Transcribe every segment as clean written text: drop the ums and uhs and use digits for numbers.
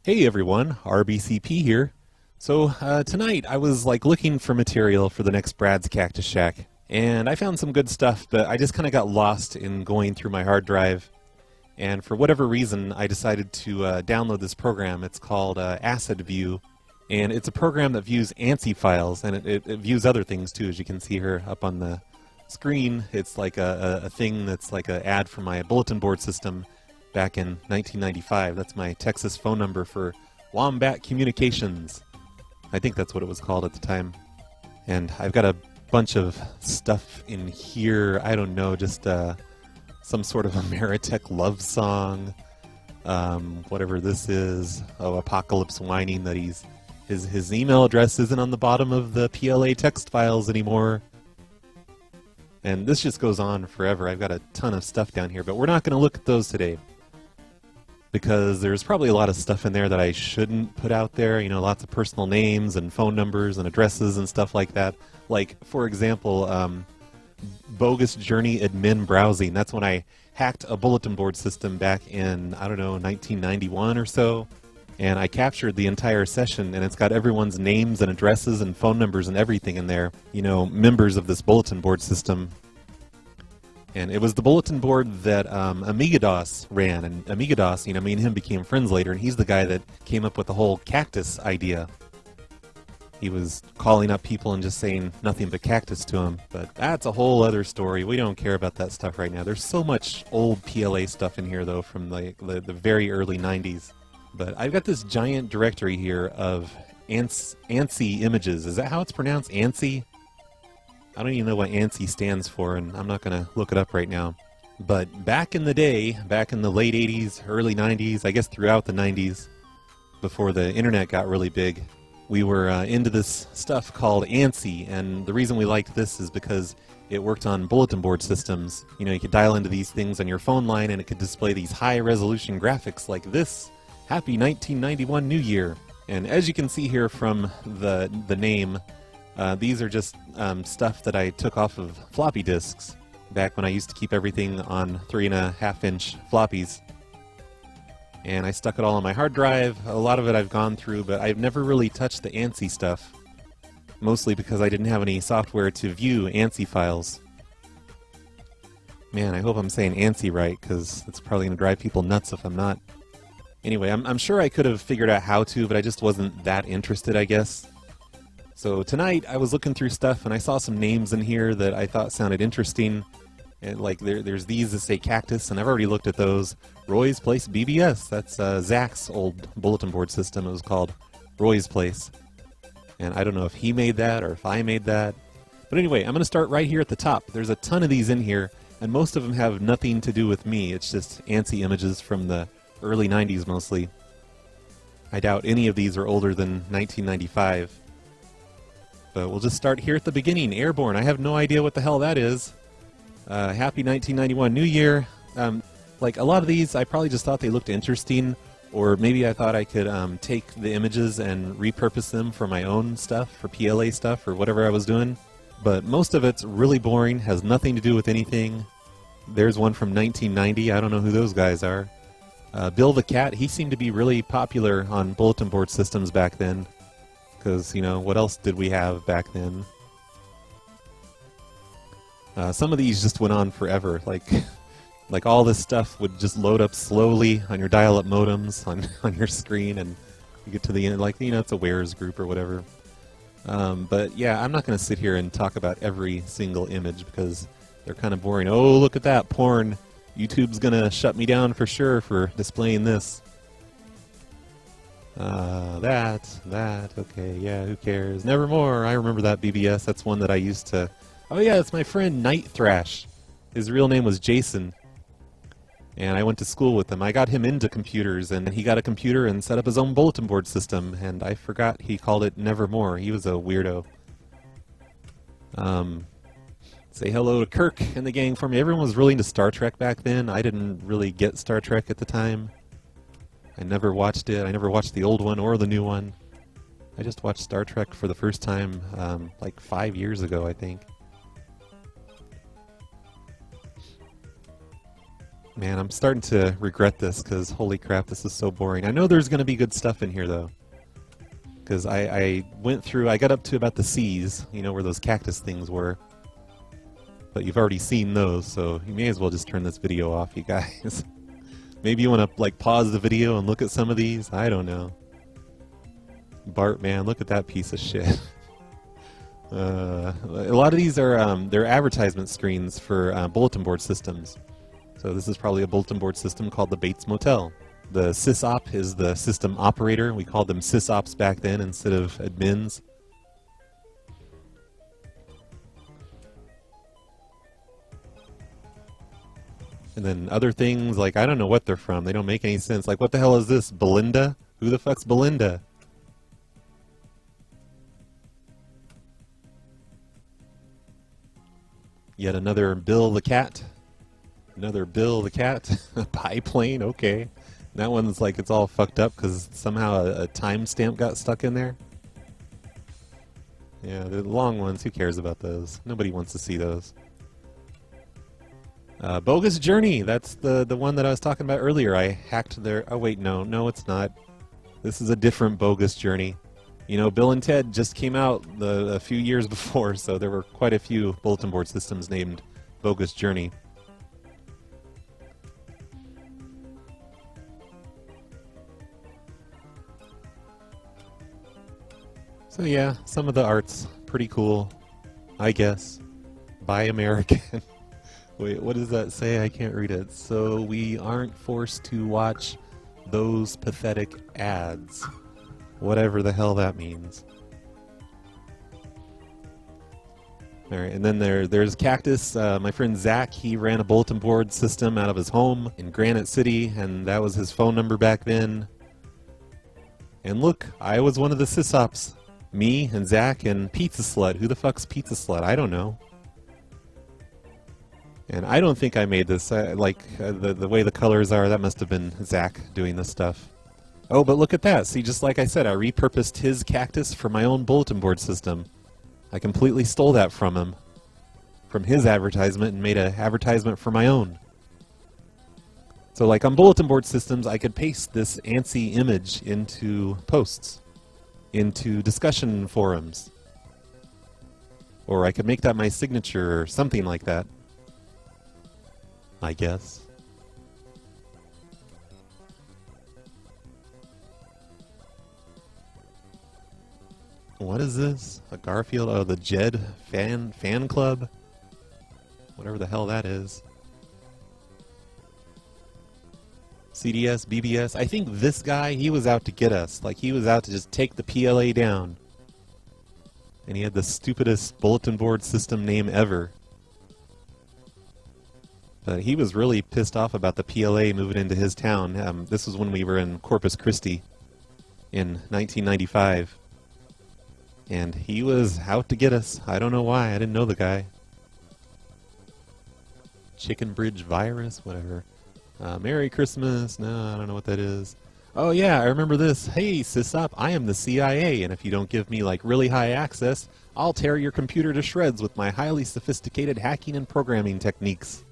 Hey everyone, RBCP here. Tonight I was looking for material for the next Brad's Cactus Shack, and I found some good stuff, but I just kind of got lost in going through my hard drive. And for whatever reason, I decided to download this program. It's called Acid View, and it's a program that views ANSI files, and it views other things too, as you can see here up on the screen. It's like a thing that's like an ad for my bulletin board system back in 1995. That's my Texas phone number for Wombat Communications. I think that's what it was called at the time. And I've got a bunch of stuff in here. I don't know, just some sort of Ameritech love song, whatever this is. Oh, Apocalypse whining that his email address isn't on the bottom of the PLA text files anymore. And this just goes on forever. I've got a ton of stuff down here, but we're not going to look at those today, because there's probably a lot of stuff in there that I shouldn't put out there. You know, lots of personal names and phone numbers and addresses and stuff like that. Like, for example, bogus journey admin browsing. That's when I hacked a bulletin board system back in, I don't know, 1991 or so. And I captured the entire session, and it's got everyone's names and addresses and phone numbers and everything in there. You know, members of this bulletin board system. And it was the bulletin board that Amigados ran, and Amigados, you know, me and him became friends later, and he's the guy that came up with the whole Cactus idea. He was calling up people and just saying nothing but Cactus to them, but that's a whole other story. We don't care about that stuff right now. There's so much old PLA stuff in here, though, from the very early 90s. But I've got this giant directory here of ANSI images. Is that how it's pronounced? ANSI? I don't even know what ANSI stands for, and I'm not going to look it up right now. But back in the day, back in the late 80s, early 90s, I guess throughout the 90s, before the internet got really big, we were into this stuff called ANSI, and the reason we liked this is because it worked on bulletin board systems. You know, you could dial into these things on your phone line, and it could display these high-resolution graphics like this. Happy 1991 New Year! And as you can see here from the name, these are just stuff that I took off of floppy disks back when I used to keep everything on 3.5-inch floppies. And I stuck it all on my hard drive. A lot of it I've gone through, but I've never really touched the ANSI stuff. Mostly because I didn't have any software to view ANSI files. Man, I hope I'm saying ANSI right, because it's probably going to drive people nuts if I'm not. Anyway, I'm sure I could have figured out how to, but I just wasn't that interested, I guess. So tonight I was looking through stuff and I saw some names in here that I thought sounded interesting. And like there's these that say Cactus, and I've already looked at those. Roy's Place BBS, that's Zach's old bulletin board system. It was called Roy's Place. And I don't know if he made that or if I made that. But anyway, I'm going to start right here at the top. There's a ton of these in here, and most of them have nothing to do with me. It's just ANSI images from the early 90s mostly. I doubt any of these are older than 1995. But we'll just start here at the beginning. Airborne, I have no idea what the hell that is. Happy 1991 New Year. Like a lot of these, I probably just thought they looked interesting, or maybe I thought I could take the images and repurpose them for my own stuff, for PLA stuff, or whatever I was doing. But most of it's really boring, has nothing to do with anything. There's one from 1990. I don't know who those guys are. Bill the Cat, he seemed to be really popular on bulletin board systems back then. Because, you know, what else did we have back then? Some of these just went on forever. Like all this stuff would just load up slowly on your dial-up modems on your screen, and you get to the end, like, you know, it's a wares group or whatever. But yeah, I'm not going to sit here and talk about every single image because they're kind of boring. Oh, look at that porn. YouTube's going to shut me down for sure for displaying this. Okay, yeah, who cares? Nevermore, I remember that BBS. That's one that I used to... Oh yeah, it's my friend Night Thrash. His real name was Jason. And I went to school with him. I got him into computers, and he got a computer and set up his own bulletin board system, and I forgot he called it Nevermore. He was a weirdo. Say hello to Kirk and the gang for me. Everyone was really into Star Trek back then. I didn't really get Star Trek at the time. I never watched it. I never watched the old one or the new one. I just watched Star Trek for the first time like 5 years ago, I think. Man, I'm starting to regret this because holy crap, this is so boring. I know there's going to be good stuff in here though. Because I went through, I got up to about the C's, you know, where those cactus things were. But you've already seen those, so you may as well just turn this video off, you guys. Maybe you want to, like, pause the video and look at some of these? I don't know. Bart, man, look at that piece of shit. A lot of these are, they're advertisement screens for bulletin board systems. So this is probably a bulletin board system called the Bates Motel. The sysop is the system operator. We called them sysops back then instead of admins. And then other things, like, I don't know what they're from. They don't make any sense. Like, what the hell is this? Belinda? Who the fuck's Belinda? Yet another Bill the Cat. Another Bill the Cat. Biplane, okay. That one's like it's all fucked up because somehow a timestamp got stuck in there. Yeah, the long ones, who cares about those? Nobody wants to see those. Bogus Journey, that's the one that I was talking about earlier. I hacked their... Oh wait, no, it's not. This is a different Bogus Journey. You know, Bill and Ted just came out a few years before, so there were quite a few bulletin board systems named Bogus Journey. So yeah, some of the art's pretty cool, I guess. Buy American. Wait, what does that say? I can't read it. So we aren't forced to watch those pathetic ads. Whatever the hell that means. Alright, and then there's Cactus. My friend Zach, he ran a bulletin board system out of his home in Granite City, and that was his phone number back then. And look, I was one of the sysops. Me and Zach and Pizza Slut. Who the fuck's Pizza Slut? I don't know. And I don't think I made this. The way the colors are, that must have been Zach doing this stuff. Oh, but look at that. See, just like I said, I repurposed his cactus for my own bulletin board system. I completely stole that from him. From his advertisement and made an advertisement for my own. So like on bulletin board systems, I could paste this Ansi image into posts. Into discussion forums. Or I could make that my signature or something like that. I guess. What is this? A Garfield? Oh, the Jed fan club? Whatever the hell that is. CDS, BBS. I think this guy, he was out to get us. Like, he was out to just take the PLA down. And he had the stupidest bulletin board system name ever. But he was really pissed off about the PLA moving into his town. This was when we were in Corpus Christi in 1995. And he was out to get us. I don't know why. I didn't know the guy. Chicken Bridge virus? Whatever. Merry Christmas. No, I don't know what that is. Oh yeah, I remember this. Hey, sysop, I am the CIA, and if you don't give me like really high access, I'll tear your computer to shreds with my highly sophisticated hacking and programming techniques.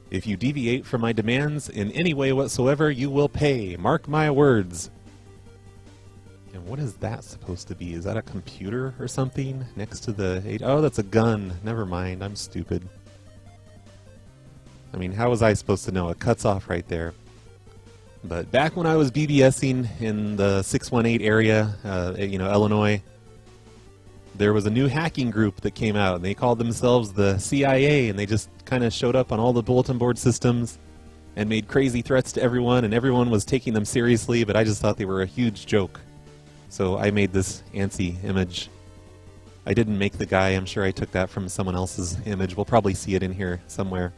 If you deviate from my demands in any way whatsoever, you will pay. Mark my words. And what is that supposed to be? Is that a computer or something next to the... Oh, that's a gun. Never mind. I'm stupid. I mean, how was I supposed to know? It cuts off right there. But back when I was BBSing in the 618 area, Illinois, there was a new hacking group that came out, and they called themselves the CIA, and they just kind of showed up on all the bulletin board systems and made crazy threats to everyone, and everyone was taking them seriously, but I just thought they were a huge joke. So I made this Ansi image. I didn't make the guy. I'm sure I took that from someone else's image. We'll probably see it in here somewhere.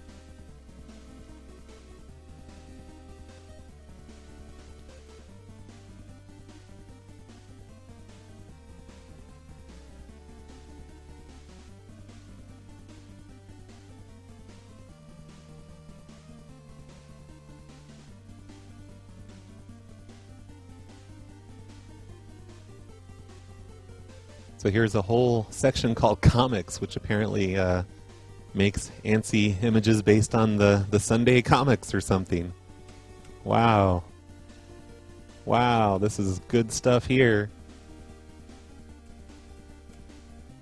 So here's a whole section called comics, which apparently Makes Ansi images based on the Sunday comics or something. Wow. Wow, this is good stuff here.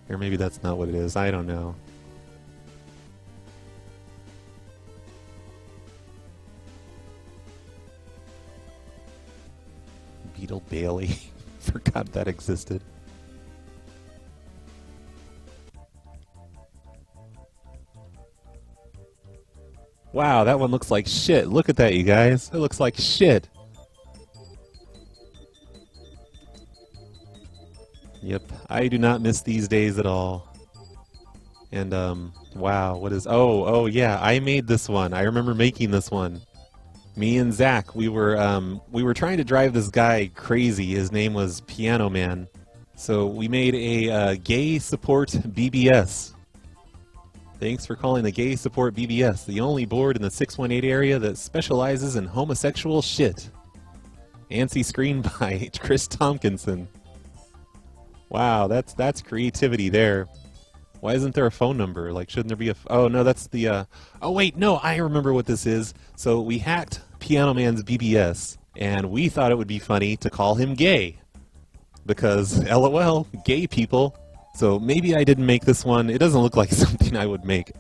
Or maybe that's not what it is. I don't know. Beetle Bailey. Forgot that existed. Wow, that one looks like shit. Look at that, you guys. It looks like shit. Yep, I do not miss these days at all. And, wow, what is... Oh, yeah, I made this one. I remember making this one. Me and Zach, we were trying to drive this guy crazy. His name was Piano Man. So we made a gay support BBS. Thanks for calling the Gay Support BBS, the only board in the 618 area that specializes in homosexual shit. Ansi screen by Chris Tompkinson. Wow, that's creativity there. Why isn't there a phone number? Like, shouldn't there be a... Oh, no, that's the... Oh, wait, no, I remember what this is. So we hacked Piano Man's BBS, and we thought it would be funny to call him gay. Because, LOL, gay people. So maybe I didn't make this one. It doesn't look like something I would make.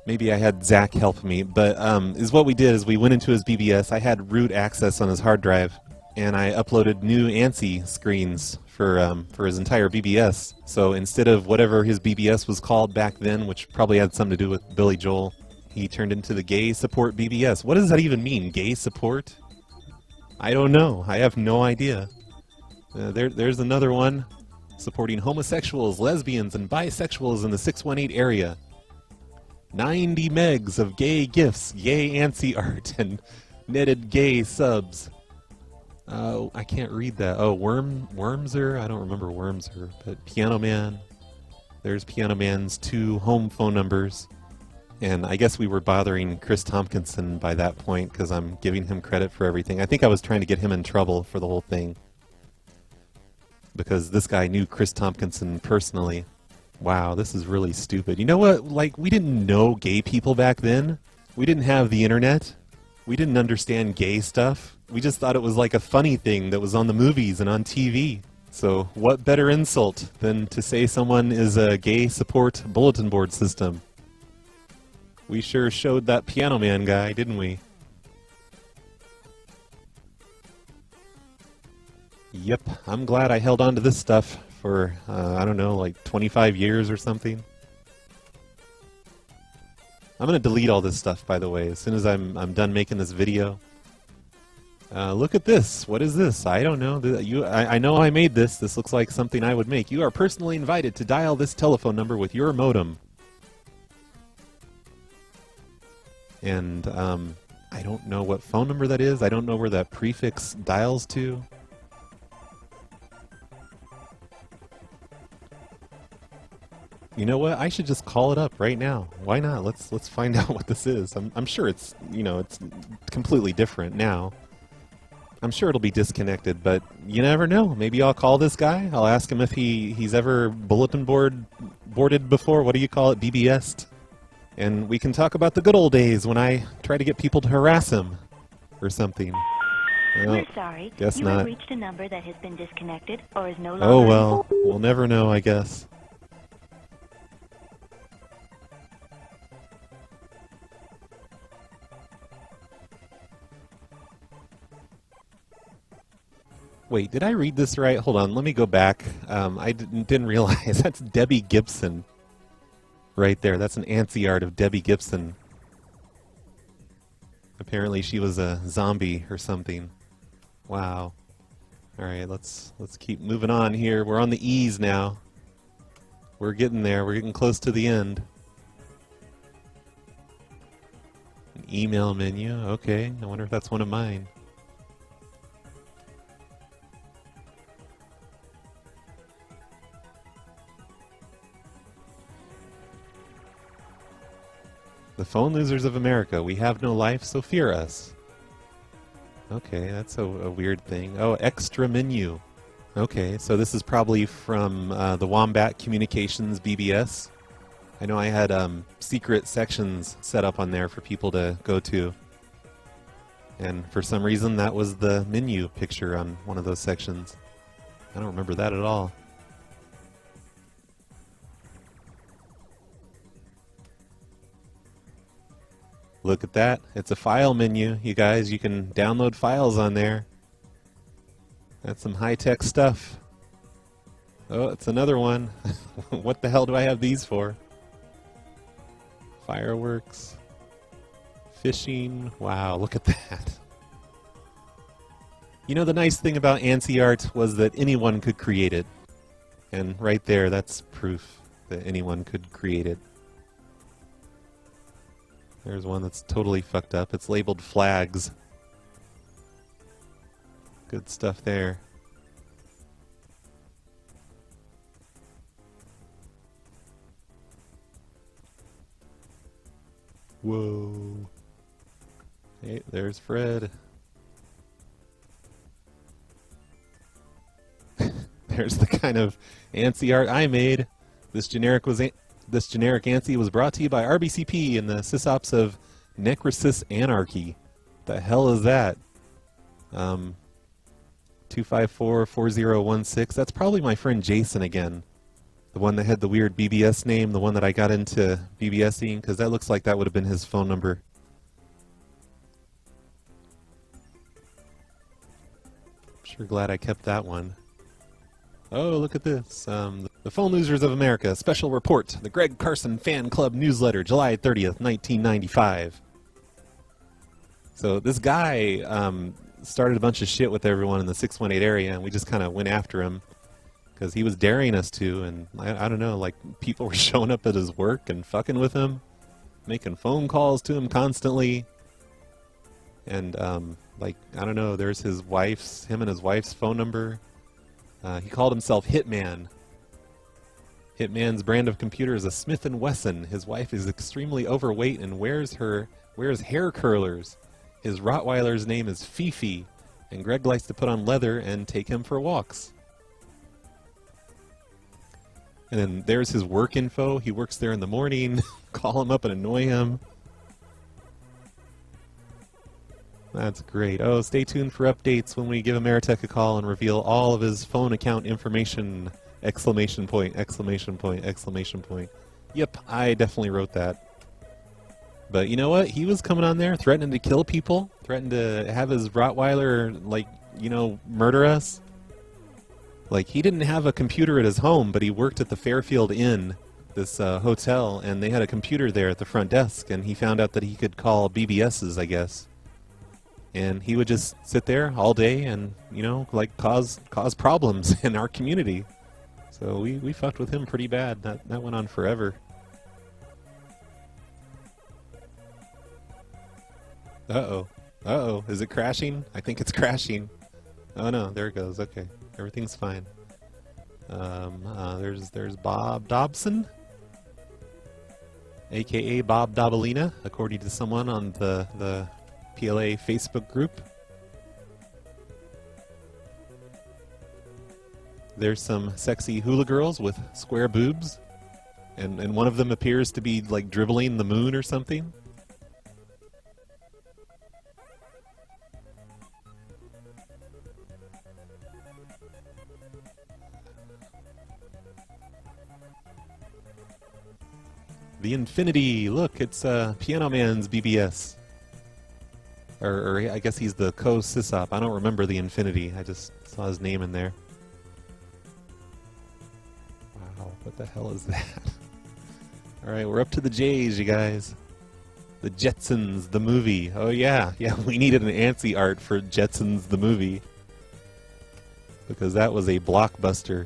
Maybe I had Zach help me. But is what we did is we went into his BBS. I had root access on his hard drive, and I uploaded new Ansi screens for his entire BBS. So instead of whatever his BBS was called back then, which probably had something to do with Billy Joel, he turned into the Gay Support BBS. What does that even mean? Gay support? I don't know. I have no idea. There's another one. Supporting homosexuals, lesbians, and bisexuals in the 618 area. 90 megs of gay gifts, gay Ansi art, and netted gay subs. I can't read that. Oh, Wormser? I don't remember Wormser, but Piano Man. There's Piano Man's 2 home phone numbers. And I guess we were bothering Chris Tompkinson by that point because I'm giving him credit for everything. I think I was trying to get him in trouble for the whole thing. Because this guy knew Chris Tompkinson personally. Wow, this is really stupid. You know what? Like, we didn't know gay people back then. We didn't have the internet. We didn't understand gay stuff. We just thought it was like a funny thing that was on the movies and on TV. So what better insult than to say someone is a gay support bulletin board system? We sure showed that Piano Man guy, didn't we? Yep, I'm glad I held on to this stuff for, I don't know, like 25 years or something. I'm going to delete all this stuff, by the way, as soon as I'm done making this video. Look at this. What is this? I don't know. I know I made this. This looks like something I would make. You are personally invited to dial this telephone number with your modem. And I don't know what phone number that is. I don't know where that prefix dials to. You know what? I should just call it up right now. Why not? Let's find out what this is. I'm sure it's, you know, it's completely different now. I'm sure it'll be disconnected, but you never know. Maybe I'll call this guy. I'll ask him if he's ever bulletin boarded before. What do you call it? BBS'd. And we can talk about the good old days when I try to get people to harass him or something. Well, we're sorry. Guess you not. have reached a number that has been disconnected or is no longer. Oh well, we'll never know, I guess. Wait, did I read this right? Hold on, let me go back. I didn't realize that's Debbie Gibson. Right there, that's an Ansi art of Debbie Gibson. Apparently she was a zombie or something. Wow. Alright, let's keep moving on here. We're on the E's now. We're getting there, we're getting close to the end. An email menu, okay. I wonder if that's one of mine. The phone losers of America, we have no life, so fear us. Okay, that's a weird thing. Oh, extra menu. Okay, so this is probably from the Wombat Communications BBS. I know I had secret sections set up on there for people to go to. And for some reason, that was the menu picture on one of those sections. I don't remember that at all. Look at that. It's a file menu, you guys. You can download files on there. That's some high-tech stuff. Oh, it's another one. What the hell do I have these for? Fireworks. Fishing. Wow, look at that. You know, the nice thing about Ansi Art was that anyone could create it. And right there, that's proof that anyone could create it. There's one that's totally fucked up. It's labeled flags. Good stuff there. Whoa. Hey, there's Fred. There's the kind of Ansi art I made. This generic Ansi was brought to you by RBCP and the sysops of Necrosis Anarchy. The hell is that? 254-4016. That's probably my friend Jason again. The one that had the weird BBS name, the one that I got into BBSing, because that looks like that would have been his phone number. Sure glad I kept that one. Oh, look at this. The Phone Losers of America Special Report. The Greg Carson Fan Club Newsletter, July 30th, 1995. So this guy started a bunch of shit with everyone in the 618 area, and we just kind of went after him because he was daring us to, and I don't know, like people were showing up at his work and fucking with him, making phone calls to him constantly. And like, I don't know, there's him and his wife's phone number. He called himself Hitman. Hitman's brand of computer is a Smith & Wesson. His wife is extremely overweight and wears hair curlers. His Rottweiler's name is Fifi, and Greg likes to put on leather and take him for walks. And then there's his work info. He works there in the morning. Call him up and annoy him. That's great. Oh, stay tuned for updates when we give Ameritech a call and reveal all of his phone account information! Exclamation point, exclamation point, exclamation point. Yep, I definitely wrote that. But you know what? He was coming on there threatening to kill people, threatening to have his Rottweiler, like, you know, murder us. Like, he didn't have a computer at his home, but he worked at the Fairfield Inn, this hotel, and they had a computer there at the front desk, and he found out that he could call BBSs, I guess. And he would just sit there all day and, you know, like cause problems in our community. So we fucked with him pretty bad. That went on forever. Uh-oh. Uh-oh. Is it crashing? I think it's crashing. Oh no, there it goes. Okay. Everything's fine. There's Bob Dobson, aka Bob Dobalina, according to someone on the PLA Facebook group. There's some sexy hula girls with square boobs, and one of them appears to be like dribbling the moon or something. The Infinity! Look, it's Piano Man's BBS. Or I guess he's the co-sysop. I don't remember the Infinity. I just saw his name in there. Wow, what the hell is that? Alright, we're up to the J's, you guys. The Jetsons, the movie. Oh yeah, we needed an Ansi art for Jetsons, the movie. Because that was a blockbuster.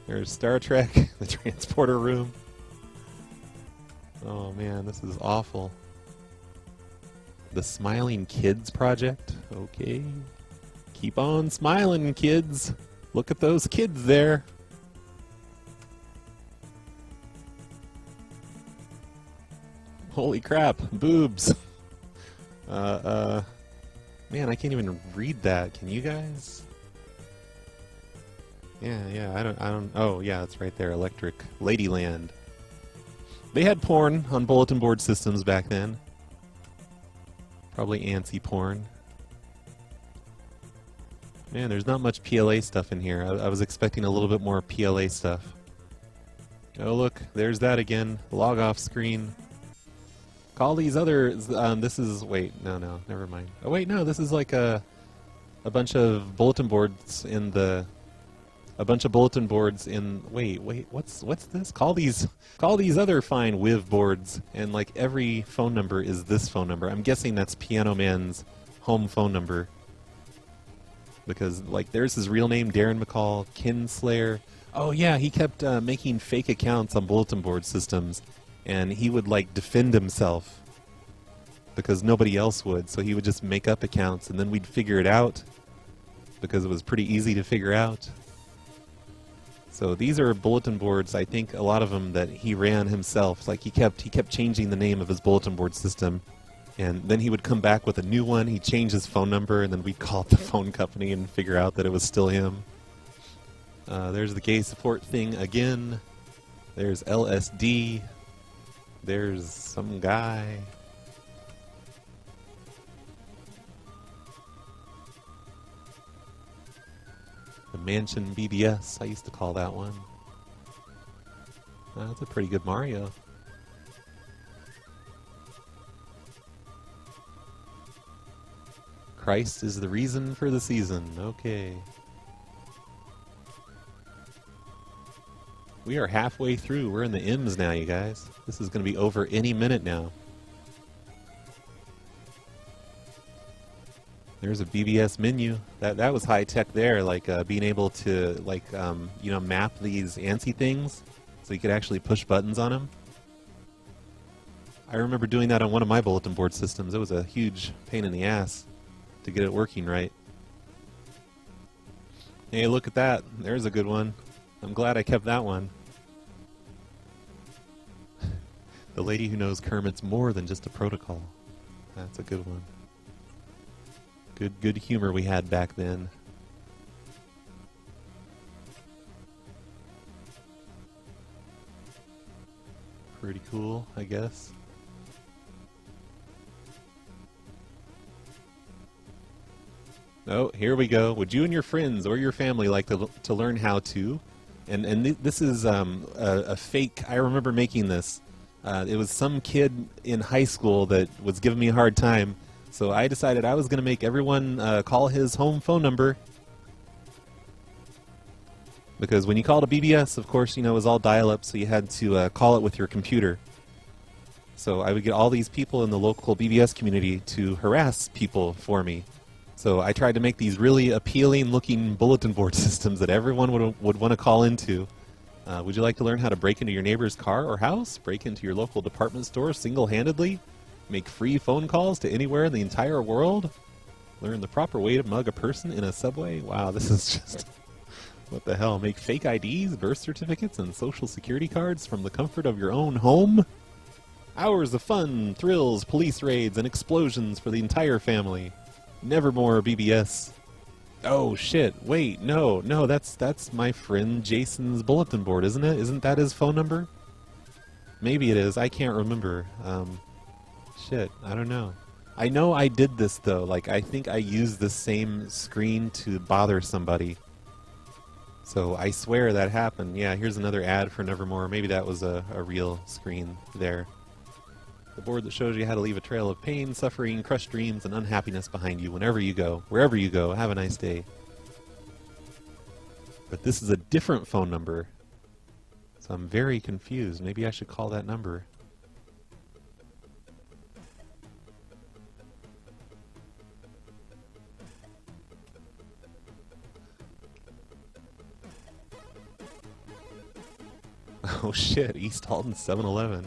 There's Star Trek, the transporter room. Oh man, this is awful. The Smiling Kids Project. Okay. Keep on smiling, kids. Look at those kids there. Holy crap, boobs. Man, I can't even read that. Can you guys? Yeah, I don't, oh yeah, it's right there, Electric Ladyland. They had porn on bulletin board systems back then. Probably Ansi porn. Man, there's not much PLA stuff in here. I was expecting a little bit more PLA stuff. Oh look, there's that again. Log off screen. Call these other. This is. Wait, no, never mind. Oh wait, no, this is like a bunch of bulletin boards in the. A bunch of bulletin boards in. Wait, what's this? Call these other fine WIV boards, and like every phone number is this phone number. I'm guessing that's Piano Man's home phone number. Because like there's his real name, Darren McCall, Kinslayer. Oh yeah, he kept making fake accounts on bulletin board systems, and he would like defend himself because nobody else would. So he would just make up accounts, and then we'd figure it out because it was pretty easy to figure out. So these are bulletin boards. I think a lot of them that he ran himself. Like he kept changing the name of his bulletin board system, and then he would come back with a new one. He'd change his phone number, and then we'd call up the phone company and figure out that it was still him. There's the gay support thing again. There's LSD. There's some guy. The Mansion BBS, I used to call that one. That's a pretty good Mario. Christ is the reason for the season. Okay. We are halfway through. We're in the M's now, you guys. This is going to be over any minute now. There's a BBS menu. That was high tech there, like being able to like map these ANSI things so you could actually push buttons on them. I remember doing that on one of my bulletin board systems. It was a huge pain in the ass to get it working right. Hey, look at that. There's a good one. I'm glad I kept that one. The lady who knows Kermit's more than just a protocol. That's a good one. Good humor we had back then. Pretty cool, I guess. Oh, here we go. Would you and your friends or your family like to learn how to? And this is a fake. I remember making this. It was some kid in high school that was giving me a hard time. So I decided I was going to make everyone call his home phone number. Because when you called a BBS, of course, it was all dial-up, so you had to call it with your computer. So I would get all these people in the local BBS community to harass people for me. So I tried to make these really appealing-looking bulletin board systems that everyone would want to call into. Would you like to learn how to break into your neighbor's car or house? Break into your local department store single-handedly? Make free phone calls to anywhere in the entire world? Learn the proper way to mug a person in a subway? Wow, this is just... What the hell? Make fake IDs, birth certificates, and social security cards from the comfort of your own home? Hours of fun, thrills, police raids, and explosions for the entire family. Nevermore BBS. Oh shit, wait, no, that's my friend Jason's bulletin board, isn't it? Isn't that his phone number? Maybe it is, I can't remember. Shit, I don't know. I know I did this though, like I think I used the same screen to bother somebody. So I swear that happened. Yeah, here's another ad for Nevermore. Maybe that was a real screen there. The board that shows you how to leave a trail of pain, suffering, crushed dreams, and unhappiness behind you whenever you go. Wherever you go. Have a nice day. But this is a different phone number. So I'm very confused. Maybe I should call that number. Oh shit, East Alton 7-Eleven.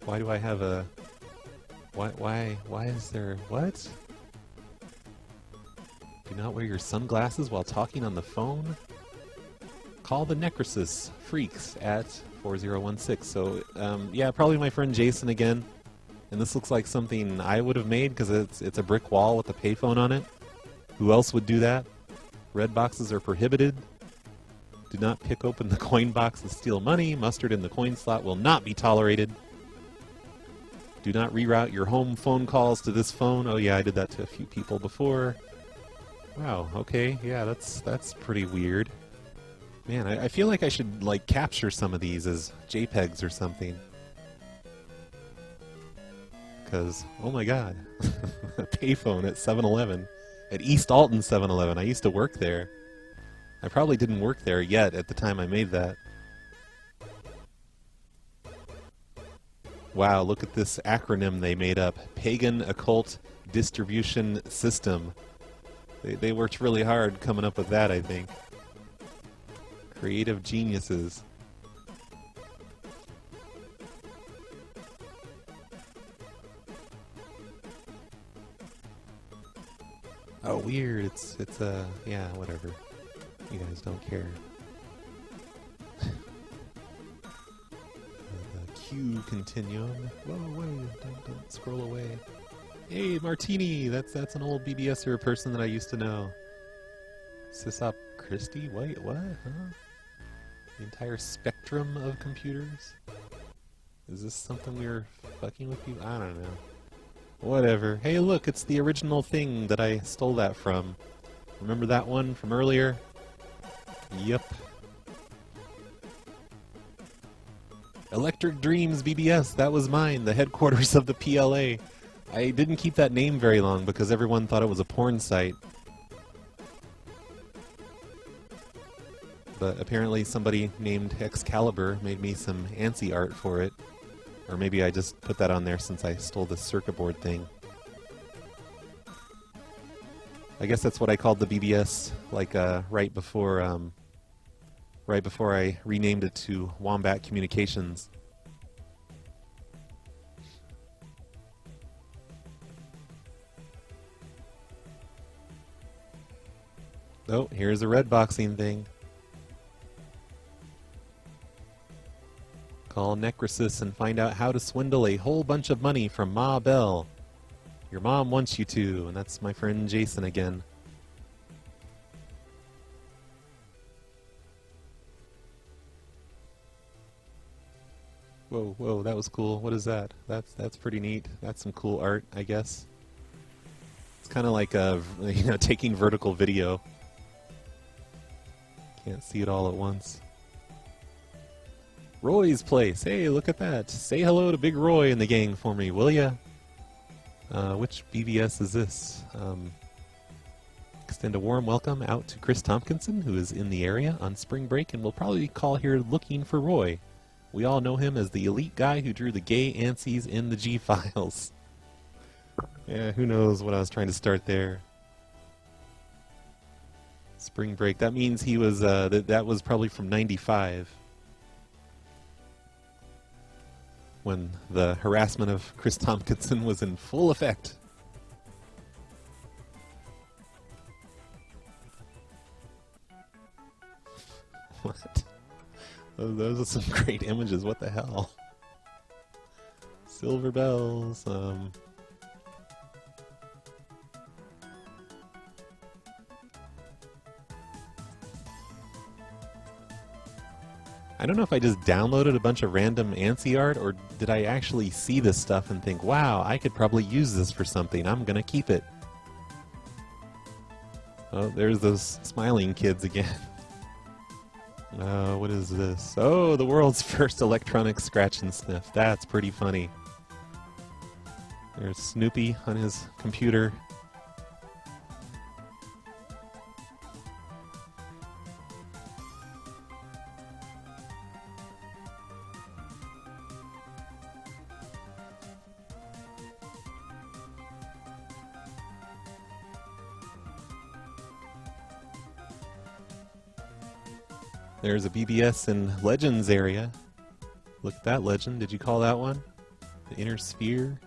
Why do I have a... Why is there... What? Do not wear your sunglasses while talking on the phone? Call the Necrosis Freaks at 4016. So, yeah, probably my friend Jason again. And this looks like something I would have made because it's a brick wall with a payphone on it. Who else would do that? Red boxes are prohibited. Do not pick open the coin box and steal money. Mustard in the coin slot will not be tolerated. Do not reroute your home phone calls to this phone. Oh yeah, I did that to a few people before. Wow, okay, yeah, that's pretty weird. Man, I feel like I should, like, capture some of these as JPEGs or something. Because, oh my god, a payphone at 7-Eleven. At East Alton 7-Eleven. I used to work there. I probably didn't work there yet at the time I made that. Wow, look at this acronym they made up. Pagan Occult Distribution System. They worked really hard coming up with that, I think. Creative geniuses. Oh, weird. It's yeah, whatever. You guys don't care. The Q continuum. Whoa, don't scroll away. Hey, Martini! That's an old BBSer person that I used to know. Sysop Christie? Wait, what? Huh? The entire spectrum of computers? Is this something we were fucking with you? I don't know. Whatever. Hey, look, it's the original thing that I stole that from. Remember that one from earlier? Yep. Electric Dreams BBS, that was mine, the headquarters of the PLA. I didn't keep that name very long because everyone thought it was a porn site. But apparently somebody named Excalibur made me some Ansi Art for it. Or maybe I just put that on there since I stole this circuit board thing. I guess that's what I called the BBS, like right before I renamed it to Wombat Communications. Oh, here's a red boxing thing. Call Necrosis and find out how to swindle a whole bunch of money from Ma Bell. Your mom wants you to, and that's my friend Jason again. Whoa, that was cool. What is that? That's pretty neat. That's some cool art, I guess. It's kind of like taking vertical video. Can't see it all at once. Roy's place. Hey, look at that. Say hello to Big Roy and the gang for me, will ya? Which BBS is this? Extend a warm welcome out to Chris Tompkinson, who is in the area on spring break and will probably call here looking for Roy. We all know him as the elite guy who drew the gay Ansies in the G-Files. Yeah, who knows what I was trying to start there. Spring break. That means he was, that was probably from 95. When the harassment of Chris Tompkinson was in full effect. What? Those are some great images. What the hell? Silver bells. I don't know if I just downloaded a bunch of random Ansi art, or did I actually see this stuff and think, wow, I could probably use this for something. I'm gonna keep it. Oh, there's those smiling kids again. What is this? Oh, the world's first electronic scratch and sniff. That's pretty funny. There's Snoopy on his computer. There's a BBS in Legends area. Look at that legend. Did you call that one? The Inner Sphere?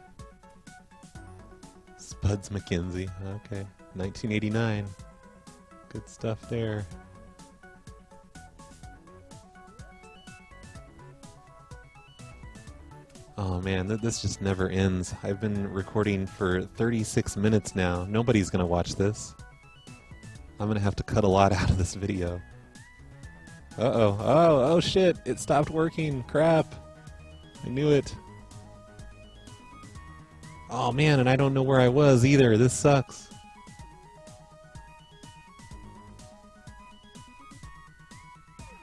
Spuds McKenzie. Okay. 1989. Good stuff there. Oh man, this just never ends. I've been recording for 36 minutes now. Nobody's gonna watch this. I'm gonna have to cut a lot out of this video. Uh-oh. Oh shit. It stopped working. Crap. I knew it. Oh man, and I don't know where I was either. This sucks.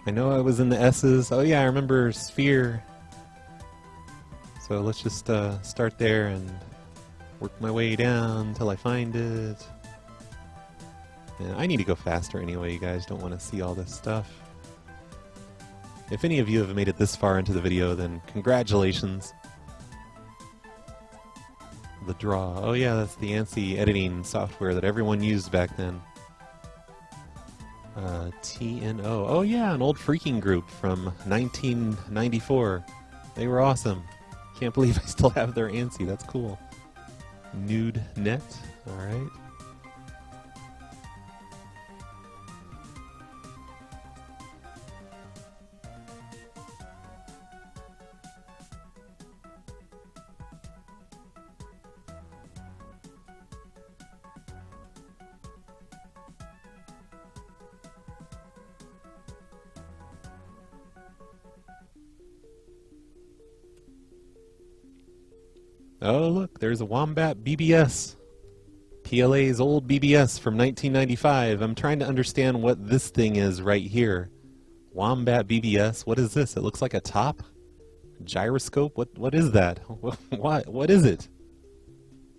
I know I was in the S's. Oh yeah, I remember sphere. So let's just start there and work my way down until I find it. And I need to go faster anyway, you guys don't want to see all this stuff. If any of you have made it this far into the video, then congratulations. The draw. Oh yeah, that's the Ansi editing software that everyone used back then. TNO. Oh yeah, an old freaking group from 1994. They were awesome. Can't believe I still have their Ansi. That's cool. Nude Net. Alright. Oh, look, there's a Wombat BBS. PLA's old BBS from 1995. I'm trying to understand what this thing is right here. Wombat BBS? What is this? It looks like a top? Gyroscope? What is that? What is it?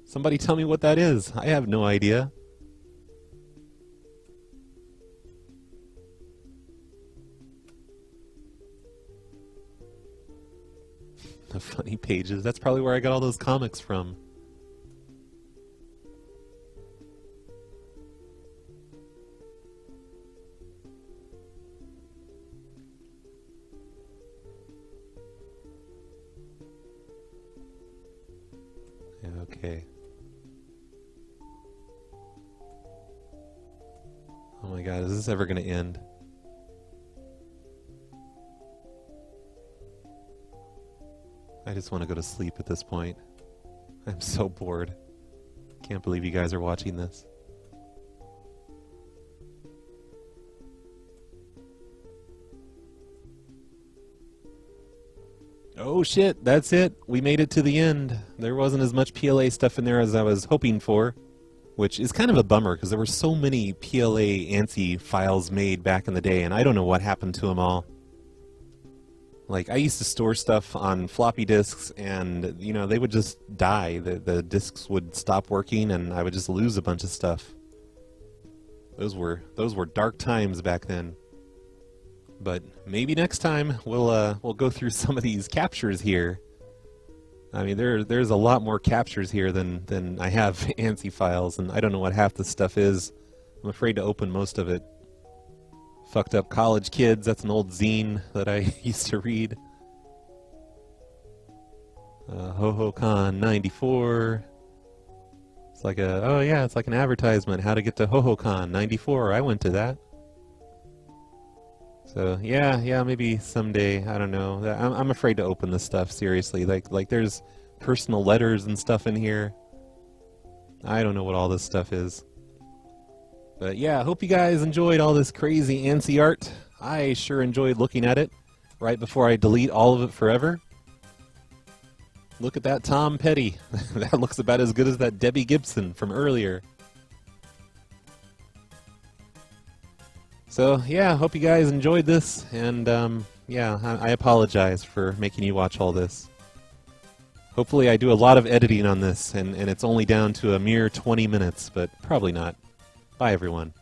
Somebody tell me what that is. I have no idea. The funny pages. That's probably where I got all those comics from. Okay. Oh my god, is this ever going to end? I just want to go to sleep at this point. I'm so bored. Can't believe you guys are watching this. Oh shit, that's it. We made it to the end. There wasn't as much PLA stuff in there as I was hoping for, which is kind of a bummer because there were so many PLA ANSI files made back in the day and I don't know what happened to them all. Like, I used to store stuff on floppy disks and, you know, they would just die. The disks would stop working and I would just lose a bunch of stuff. Those were dark times back then. But maybe next time we'll go through some of these captures here. I mean, there's a lot more captures here than I have ANSI files, and I don't know what half this stuff is. I'm afraid to open most of it. Fucked Up College Kids, that's an old zine that I used to read. HoHoCon 94. It's like it's like an advertisement, how to get to HoHoCon 94. I went to that. So yeah, maybe someday, I don't know. I'm afraid to open this stuff, seriously. Like there's personal letters and stuff in here. I don't know what all this stuff is. But yeah, I hope you guys enjoyed all this crazy Ansi art. I sure enjoyed looking at it right before I delete all of it forever. Look at that Tom Petty. That looks about as good as that Debbie Gibson from earlier. So yeah, hope you guys enjoyed this, and yeah, I apologize for making you watch all this. Hopefully I do a lot of editing on this, and it's only down to a mere 20 minutes, but probably not. Bye everyone.